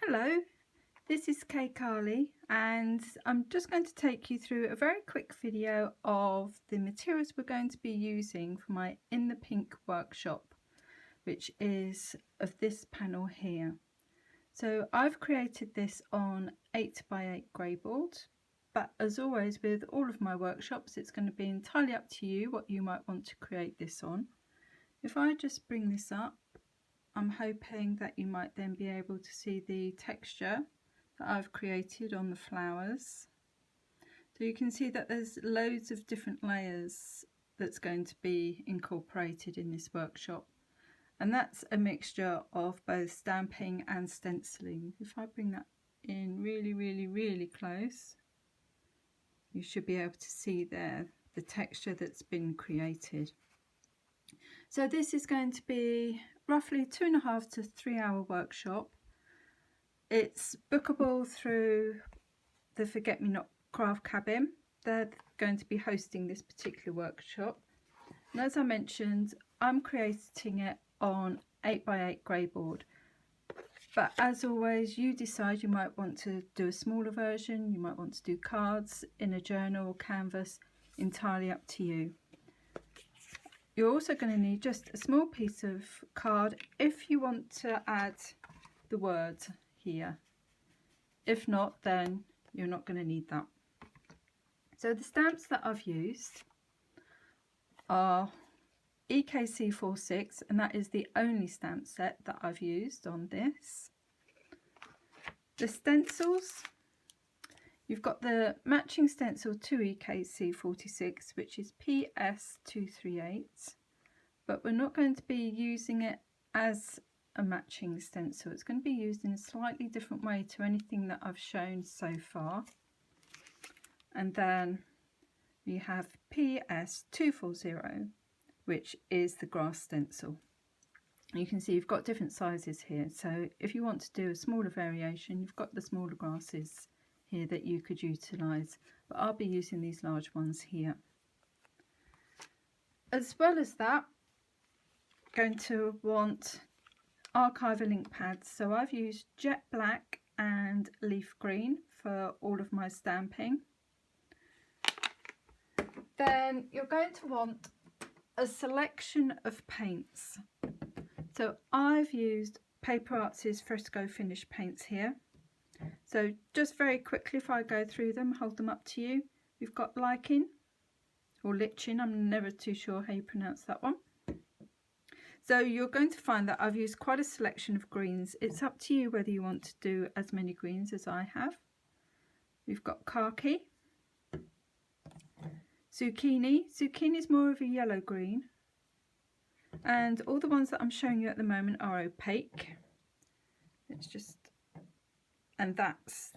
Hello, this is Carley and I'm just going to take you through a very quick video of the materials we're going to be using for my In the Pink workshop, which is of this panel here. So I've created this on 8x8 Greyboard, but as always with all of my workshops it's going to be entirely up to you what you might want to create this on. If I just bring this up, I'm hoping that you might then be able to see the texture that I've created on the flowers. So you can see that there's loads of different layers that's going to be incorporated in this workshop, and that's a mixture of both stamping and stenciling. If I bring that in really close, you should be able to see there the texture that's been created. So this is going to be roughly 2.5 to 3 hour workshop. It's bookable through the Forget Me Not Craft Cabin. They're going to be hosting this particular workshop, and as I mentioned, I'm creating it on 8x8 Greyboard, but as always you decide. You might want to do a smaller version, you might want to do cards in a journal, canvas, entirely up to you. You're also going to need just a small piece of card if you want to add the words here. If not, then you're not going to need that. So the stamps that I've used are EKC46, and that is the only stamp set that I've used on this. The stencils, you've got the matching stencil to EKC46, which is PS238, but we're not going to be using it as a matching stencil. It's going to be used in a slightly different way to anything that I've shown so far. And then we have PS240, which is the grass stencil. You can see you've got different sizes here, so if you want to do a smaller variation, you've got the smaller grasses here that you could utilise, but I'll be using these large ones here. As well as that, going to want Archival ink pads. So I've used jet black and leaf green for all of my stamping. Then you're going to want a selection of paints. So I've used PaperArtsy's Fresco finish paints here. So just very quickly, if I go through them, hold them up to you. We've got Lichen, or Lichen, I'm never too sure how you pronounce that one. So you're going to find that I've used quite a selection of greens. It's up to you whether you want to do as many greens as I have. We've got Khaki, Zucchini. Zucchini is more of a yellow green, and all the ones that I'm showing you at the moment are opaque. It's just, and that's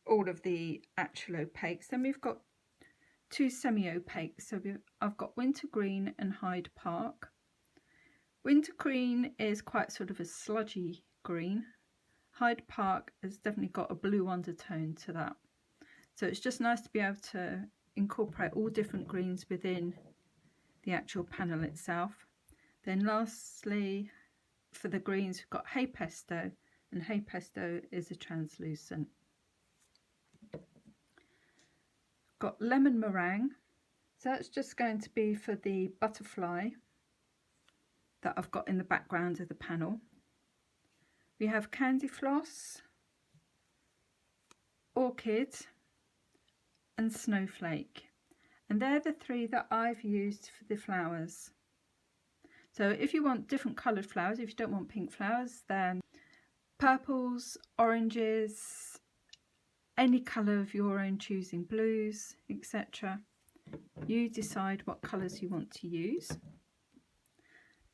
all of the actual opaques. Then we've got two semi-opaques. So I've got Winter Green and Hyde Park. Winter Green is quite sort of a sludgy green. Hyde Park has definitely got a blue undertone to that. So it's just nice to be able to incorporate all different greens within the actual panel itself. Then lastly, for the greens, we've got Hey Pesto, and Hey Pesto is a translucent. Got Lemon Meringue, so that's just going to be for the butterfly that I've got in the background of the panel. We have Candy Floss, Orchid and Snowflake, and they're the three that I've used for the flowers. So if you want different coloured flowers, if you don't want pink flowers, then purples, oranges, any colour of your own choosing, blues, etc. You decide what colours you want to use.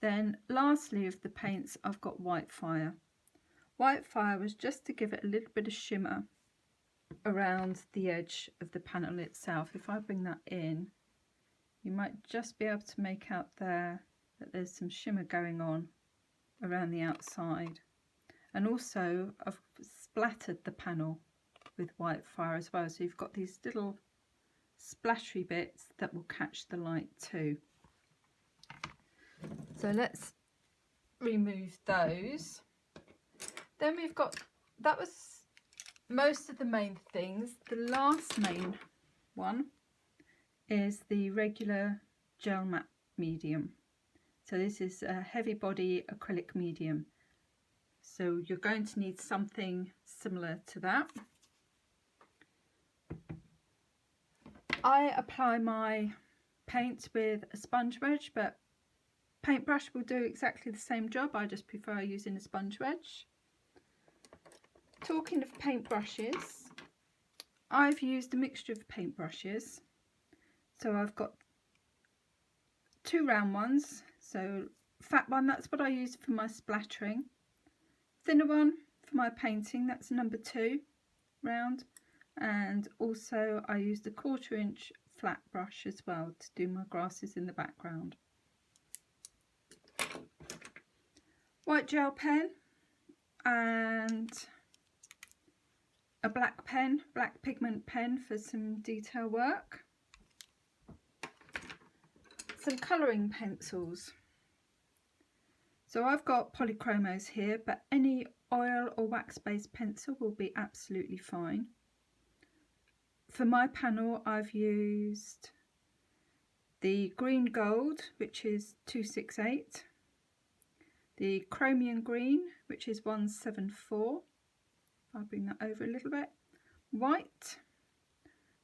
Then lastly of the paints, I've got White Fire. White Fire was just to give it a little bit of shimmer around the edge of the panel itself. If I bring that in, you might just be able to make out there that there's some shimmer going on around the outside. And also I've splattered the panel with White Fire as well, so you've got these little splashy bits that will catch the light too. So let's remove those. Then we've got that was most of the main things. The last main one is the regular gel matte medium. So this is a heavy body acrylic medium. So you're going to need something similar to that. I apply my paint with a sponge wedge, but paintbrush will do exactly the same job. I just prefer using a sponge wedge. Talking of paintbrushes, I've used a mixture of paintbrushes. So I've got two round ones. So fat one, that's what I use for my splattering. Thinner one for my painting, that's number 2 round. And also I used a 1/4 inch flat brush as well to do my grasses in the background. White gel pen and a black pen, black pigment pen for some detail work. Some colouring pencils. So I've got polychromos here, but any oil or wax based pencil will be absolutely fine. For my panel I've used the green gold, which is 268, the chromium green, which is 174, I'll bring that over a little bit, white,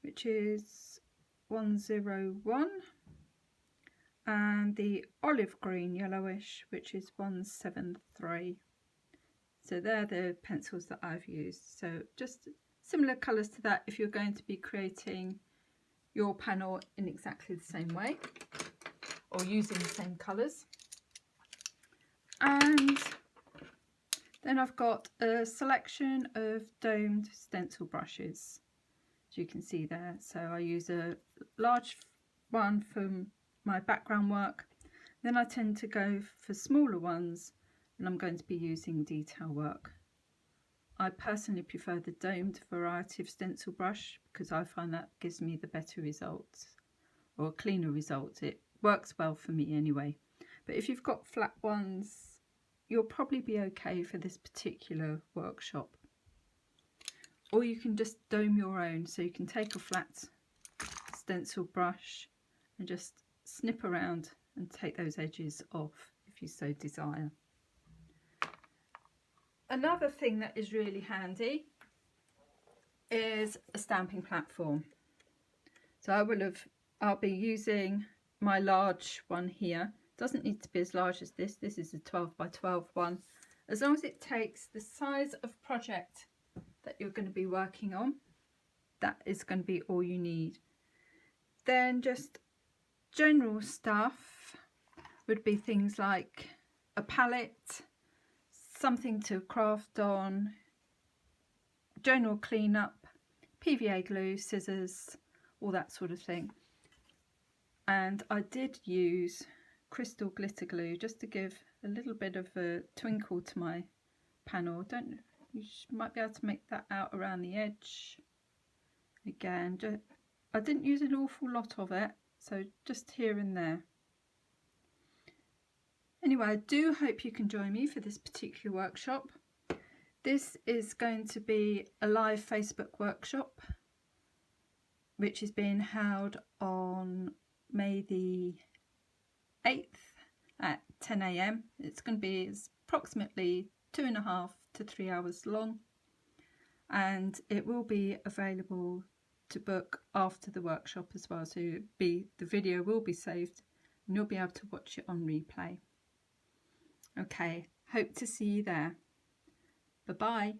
which is 101, and the olive green yellowish, which is 173. So they're the pencils that I've used. So just similar colours to that if you're going to be creating your panel in exactly the same way or using the same colours. And then I've got a selection of domed stencil brushes, as you can see there. So I use a large one for my background work, then I tend to go for smaller ones and I'm going to be using detail work. I personally prefer the domed variety of stencil brush because I find that gives me the better results, or cleaner results. It works well for me anyway. But if you've got flat ones, you'll probably be okay for this particular workshop. Or you can just dome your own, so you can take a flat stencil brush and just snip around and take those edges off if you so desire. Another thing that is really handy is a stamping platform. So I'll be using my large one here. Doesn't need to be as large as this. This is a 12 by 12 one. As long as it takes the size of project that you're going to be working on, that is going to be all you need. Then just general stuff would be things like a palette, something to craft on, general cleanup, PVA glue, scissors, all that sort of thing. And I did use crystal glitter glue just to give a little bit of a twinkle to my panel. You might be able to make that out around the edge. Again, I didn't use an awful lot of it, so just here and there. Anyway, I do hope you can join me for this particular workshop. This is going to be a live Facebook workshop, which is being held on May the 8th at 10 AM. It's going to be approximately 2.5 to 3 hours long, and it will be available to book after the workshop as well. So the video will be saved and you'll be able to watch it on replay. Okay, hope to see you there. Bye-bye.